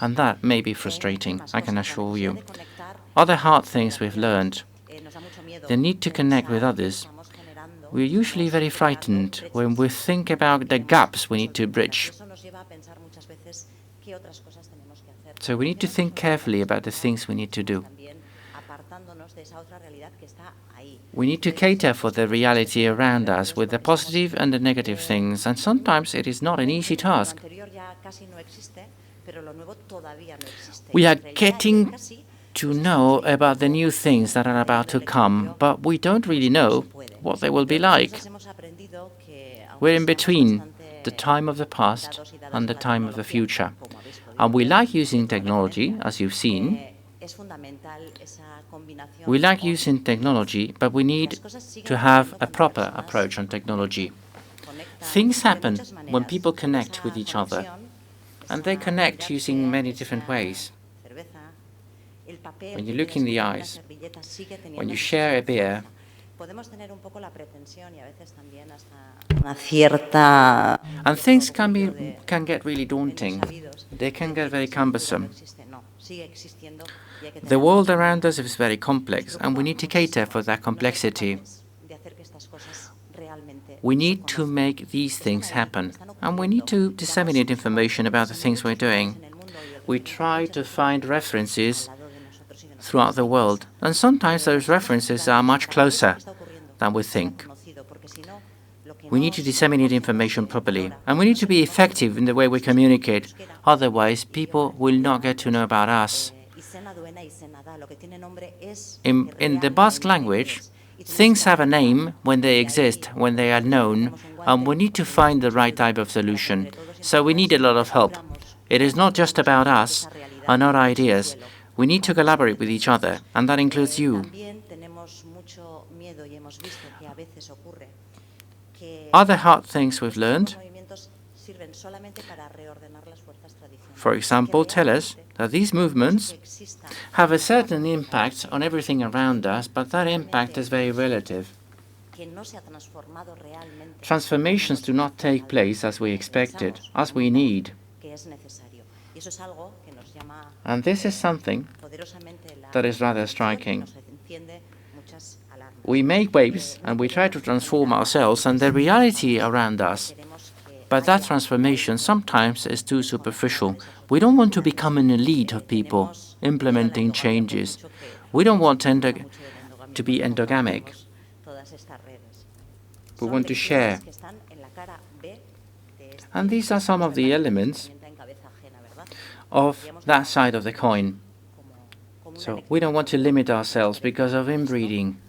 And that may be frustrating, I can assure you. Other hard things we've learned. The need to connect with others. We're usually very frightened when we think about the gaps we need to bridge. So we need to think carefully about the things we need to do. We need to cater for the reality around us with the positive and the negative things, and sometimes it is not an easy task. We are getting to know about the new things that are about to come, but we don't really know what they will be like. We're in between the time of the past and the time of the future. And we like using technology, as you've seen. We like using technology, but we need to have a proper approach on technology. Things happen when people connect with each other, and they connect using many different ways. When you look in the eyes, when you share a beer, and things can get really daunting. They can get very cumbersome. The world around us is very complex, and we need to cater for that complexity. We need to make these things happen, and we need to disseminate information about the things we're doing. We try to find references throughout the world, and sometimes those references are much closer than we think. We need to disseminate information properly, and we need to be effective in the way we communicate. Otherwise, people will not get to know about us. In the Basque language, things have a name when they exist, when they are known, and we need to find the right type of solution. So we need a lot of help. It is not just about us and our ideas. We need to collaborate with each other, and that includes you. Other hard things we've learned, for example, tell us that these movements have a certain impact on everything around us, but that impact is very relative. Transformations do not take place as we expected, as we need. And this is something that is rather striking. We make waves and we try to transform ourselves and the reality around us. But that transformation sometimes is too superficial. We don't want to become an elite of people implementing changes. We don't want to be endogamic. We want to share. And these are some of the elements of that side of the coin. So we don't want to limit ourselves because of inbreeding.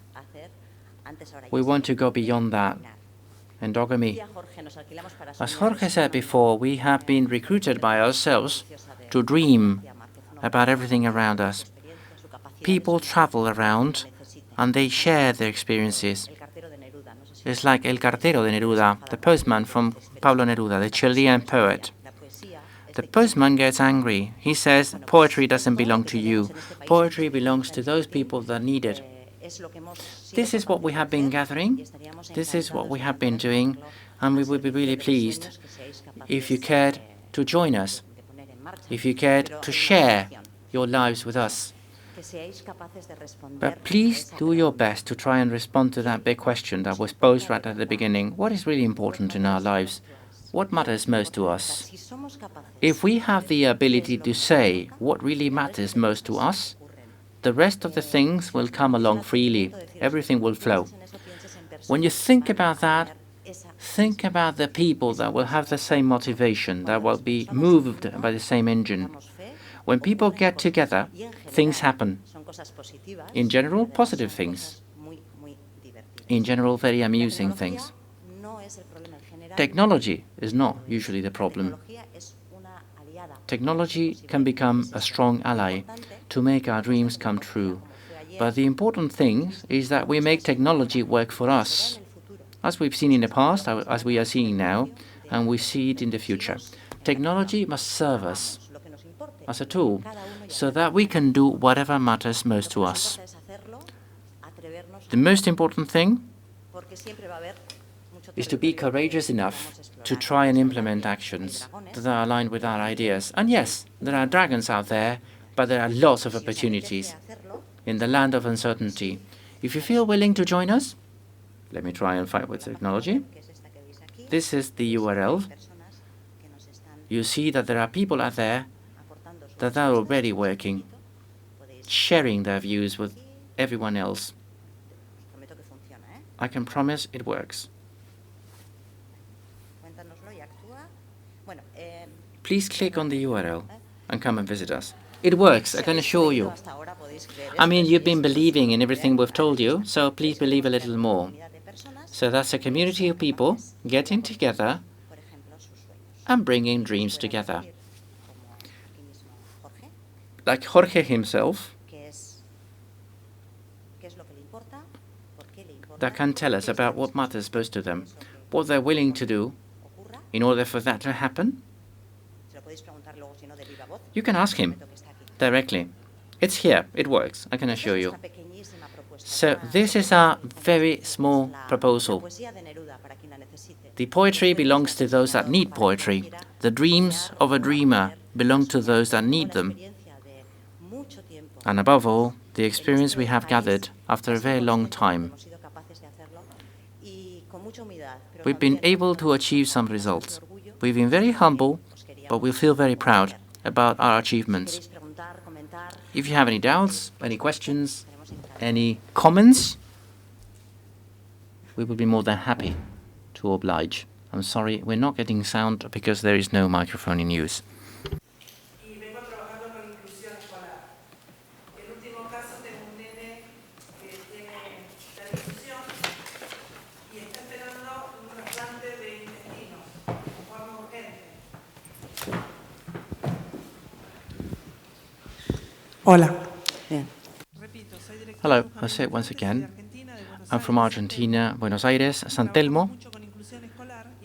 We want to go beyond that. Endogamy. As Jorge said before, we have been recruited by ourselves to dream about everything around us. People travel around and they share their experiences. It's like El Cartero de Neruda, the postman from Pablo Neruda, the Chilean poet. The postman gets angry. He says, poetry doesn't belong to you. Poetry belongs to those people that need it. This is what we have been gathering. This is what we have been doing. And we would be really pleased if you cared to join us, if you cared to share your lives with us. But please do your best to try and respond to that big question that was posed right at the beginning. What is really important in our lives? What matters most to us? If we have the ability to say what really matters most to us, the rest of the things will come along freely. Everything will flow. When you think about that, think about the people that will have the same motivation, that will be moved by the same engine. When people get together, things happen. In general, positive things. In general, very amusing things. Technology is not usually the problem. Technology can become a strong ally to make our dreams come true. But the important thing is that we make technology work for us as we've seen in the past, as we are seeing now, and we see it in the future. Technology must serve us as a tool so that we can do whatever matters most to us. The most important thing is to be courageous enough to try and implement actions that are aligned with our ideas. And yes, there are dragons out there, but there are lots of opportunities in the land of uncertainty. If you feel willing to join us, let me try and fight with technology. This is the URL. You see that there are people out there that are already working, sharing their views with everyone else. I can promise it works. Please click on the URL and come and visit us. It works, I can assure you. I mean, you've been believing in everything we've told you, so please believe a little more. So that's a community of people getting together and bringing dreams together. Like Jorge himself, that can tell us about what matters most to them, what they're willing to do in order for that to happen. You can ask him directly. It's here, it works, I can assure you. So this is a very small proposal. The poetry belongs to those that need poetry. The dreams of a dreamer belong to those that need them. And above all, the experience we have gathered after a very long time. We've been able to achieve some results. We've been very humble, but we feel very proud about our achievements. If you have any doubts, any questions, any comments, we will be more than happy to oblige. I'm sorry, we're not getting sound because there is no microphone in use. Hola. Hello, I'll say it once again. I'm from Argentina, Buenos Aires, San Telmo.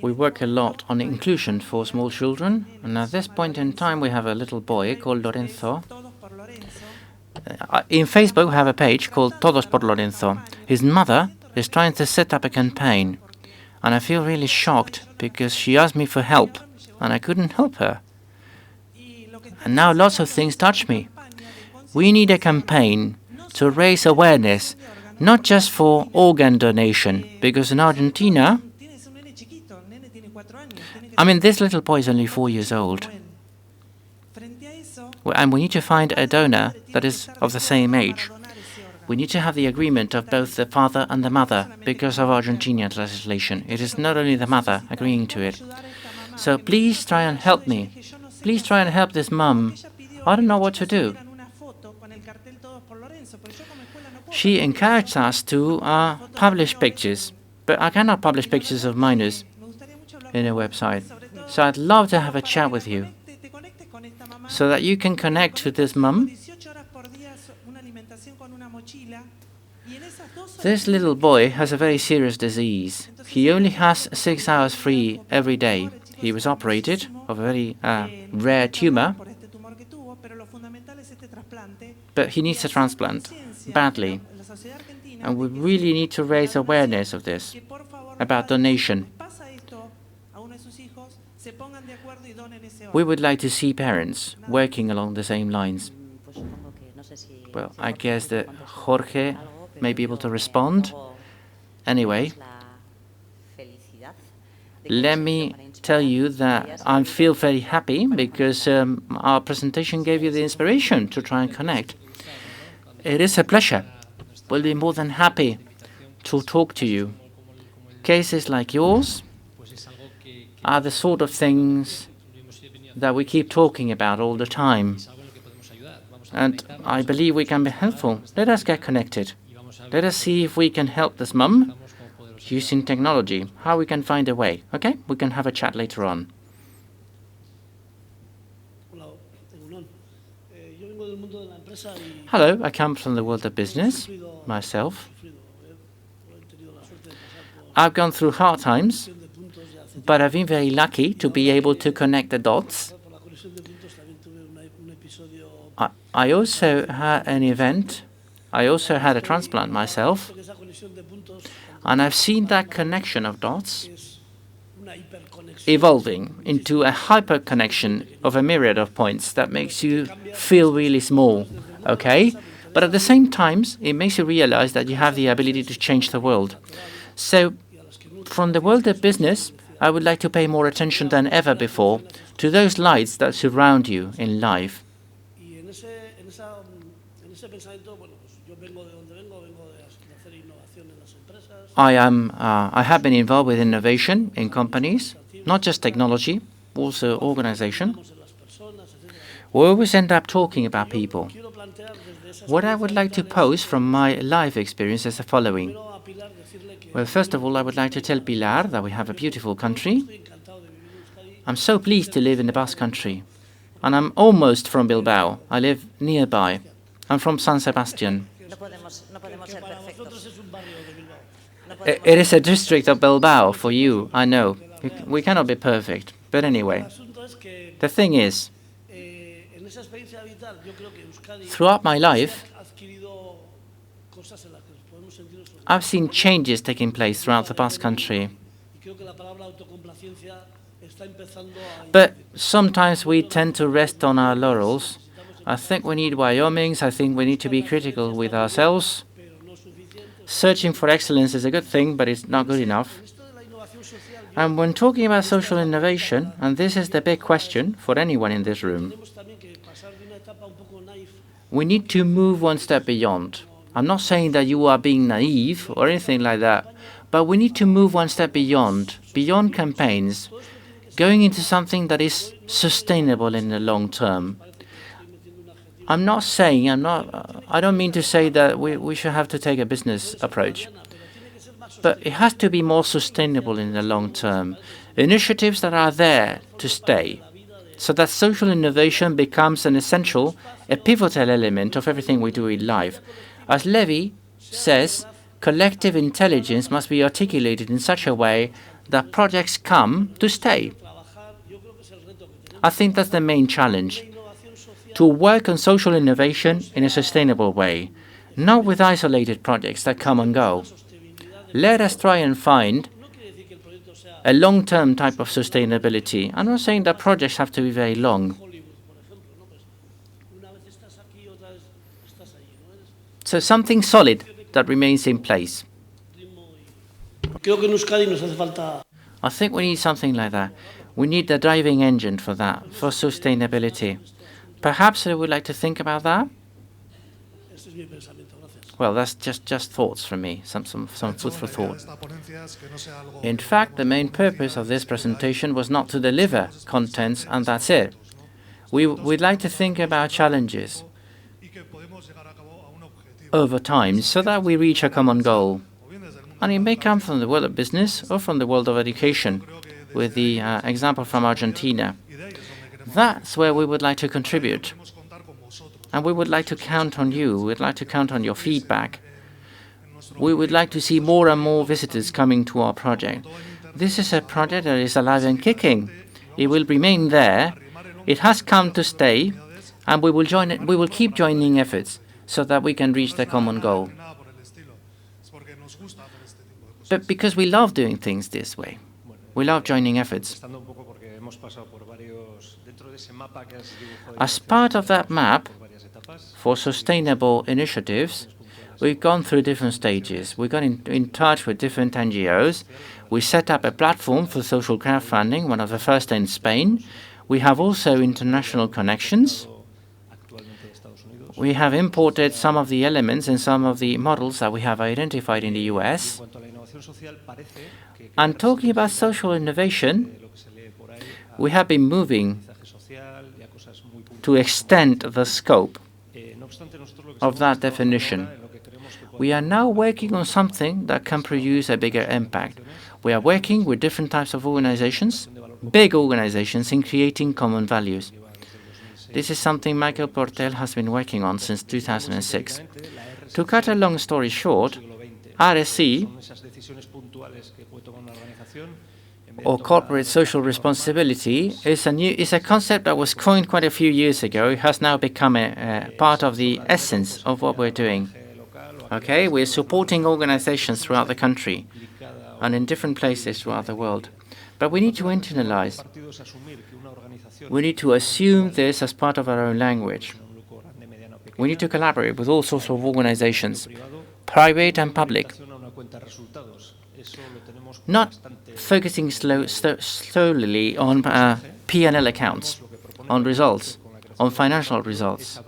We work a lot on inclusion for small children, and at this point in time we have a little boy called Lorenzo. In Facebook we have a page called Todos por Lorenzo. His mother is trying to set up a campaign, and I feel really shocked because she asked me for help, and I couldn't help her. And now lots of things touch me. We need a campaign to raise awareness, not just for organ donation, because in Argentina, I mean, this little boy is only 4 years old. And we need to find a donor that is of the same age. We need to have the agreement of both the father and the mother because of Argentinian legislation. It is not only the mother agreeing to it. So please try and help me. Please try and help this mum. I don't know what to do. She encouraged us to publish pictures, but I cannot publish pictures of minors in a website. So I'd love to have a chat with you so that you can connect with this mum. This little boy has a very serious disease. He only has 6 hours free every day. He was operated of a very rare tumor, but he needs a transplant badly. And we really need to raise awareness of this, about donation. We would like to see parents working along the same lines. Well, I guess that Jorge may be able to respond. Anyway, let me tell you that I feel very happy because our presentation gave you the inspiration to try and connect. It is a pleasure. We'll be more than happy to talk to you. Cases like yours are the sort of things that we keep talking about all the time. And I believe we can be helpful. Let us get connected. Let us see if we can help this mum using technology, how we can find a way. Okay? We can have a chat later on. Hello, I come from the world of business myself. I've gone through hard times, but I've been very lucky to be able to connect the dots. I also had an event. I also had a transplant myself, and I've seen that connection of dots evolving into a hyper connection of a myriad of points that makes you feel really small, okay? But at the same time, it makes you realize that you have the ability to change the world. So, from the world of business, I would like to pay more attention than ever before to those lights that surround you in life. I have been involved with innovation in companies, not just technology, also organization. We always end up talking about people. What I would like to pose from my life experience is the following. Well, first of all, I would like to tell Pilar that we have a beautiful country. I'm so pleased to live in the Basque Country. And I'm almost from Bilbao. I live nearby. I'm from San Sebastian. It is a district of Bilbao for you, I know. We cannot be perfect. But anyway, the thing is, throughout my life, I've seen changes taking place throughout the Basque Country. But sometimes we tend to rest on our laurels. I think we need Wyomings. I think we need to be critical with ourselves. Searching for excellence is a good thing, but it's not good enough. And when talking about social innovation, and this is the big question for anyone in this room, we need to move one step beyond. I'm not saying that you are being naive or anything like that, but we need to move one step beyond campaigns, going into something that is sustainable in the long term. I don't mean to say that we should have to take a business approach, but it has to be more sustainable in the long term. Initiatives that are there to stay, so that social innovation becomes an essential, a pivotal element of everything we do in life. As Levy says, collective intelligence must be articulated in such a way that projects come to stay. I think that's the main challenge, to work on social innovation in a sustainable way, not with isolated projects that come and go. Let us try and find a long-term type of sustainability. I'm not saying that projects have to be very long. So something solid that remains in place. I think we need something like that. We need the driving engine for that, for sustainability. Perhaps I would like to think about that. Well, that's just thoughts from me, some food for thought. In fact, the main purpose of this presentation was not to deliver contents, and that's it. We'd like to think about challenges over time so that we reach a common goal. And it may come from the world of business or from the world of education, with the example from Argentina. That's where we would like to contribute. And we would like to count on you. We'd like to count on your feedback. We would like to see more and more visitors coming to our project. This is a project that is alive and kicking. It will remain there. It has come to stay, and we will keep joining efforts so that we can reach the common goal. But because we love doing things this way. We love joining efforts. As part of that map for sustainable initiatives, we've gone through different stages. We got in touch with different NGOs. We set up a platform for social crowdfunding, one of the first in Spain. We have also international connections. We have imported some of the elements and some of the models that we have identified in the US. And talking about social innovation, we have been moving to extend the scope of that definition. We are now working on something that can produce a bigger impact. We are working with different types of organizations, big organizations, in creating common values. This is something Mikel Portel has been working on since 2006. To cut a long story short, RSC, Son esas decisiones puntuales que puede tomar una organización. En vez de or tomar corporate social decisiones responsibility, normales, is a concept that was coined quite a few years ago. It has now become a part of the essence of what we're doing. Okay, we're supporting organizations throughout the country and in different places throughout the world. But we need to internalize. We need to assume this as part of our own language. We need to collaborate with all sorts of organizations, private and public, not focusing solely on P&L accounts, on results, on financial results.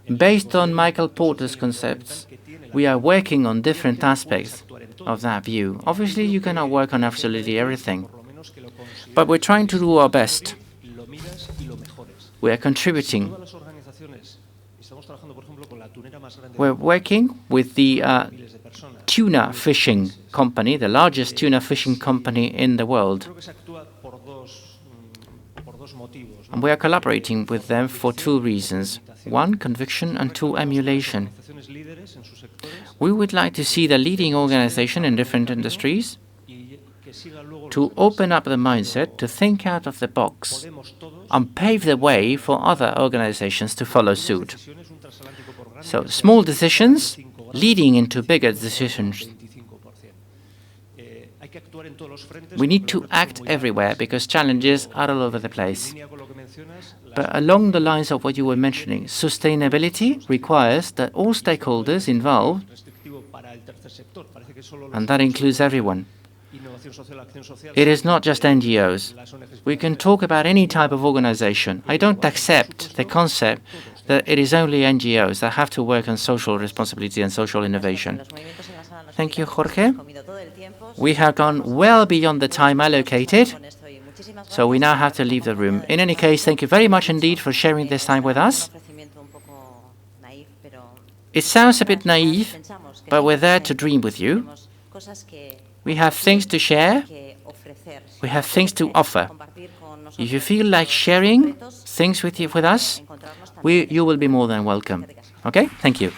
Based on Michael Porter's concepts, we are working on different aspects of that view. Obviously, you cannot work on absolutely everything, but we're trying to do our best. We are contributing. We're working with the tuna fishing company, the largest tuna fishing company in the world. And we are collaborating with them for two reasons. One, conviction, and two, emulation. We would like to see the leading organization in different industries to open up the mindset, to think out of the box, and pave the way for other organizations to follow suit. So, small decisions leading into bigger decisions. We need to act everywhere because challenges are all over the place. But along the lines of what you were mentioning, sustainability requires that all stakeholders involved, and that includes everyone. It is not just NGOs. We can talk about any type of organization. I don't accept the concept that it is only NGOs that have to work on social responsibility and social innovation. Thank you, Jorge. We have gone well beyond the time allocated, so we now have to leave the room. In any case, thank you very much indeed for sharing this time with us. It sounds a bit naive, but we're there to dream with you. We have things to share. We have things to offer. If you feel like sharing things with us, you will be more than welcome. Okay? Thank you.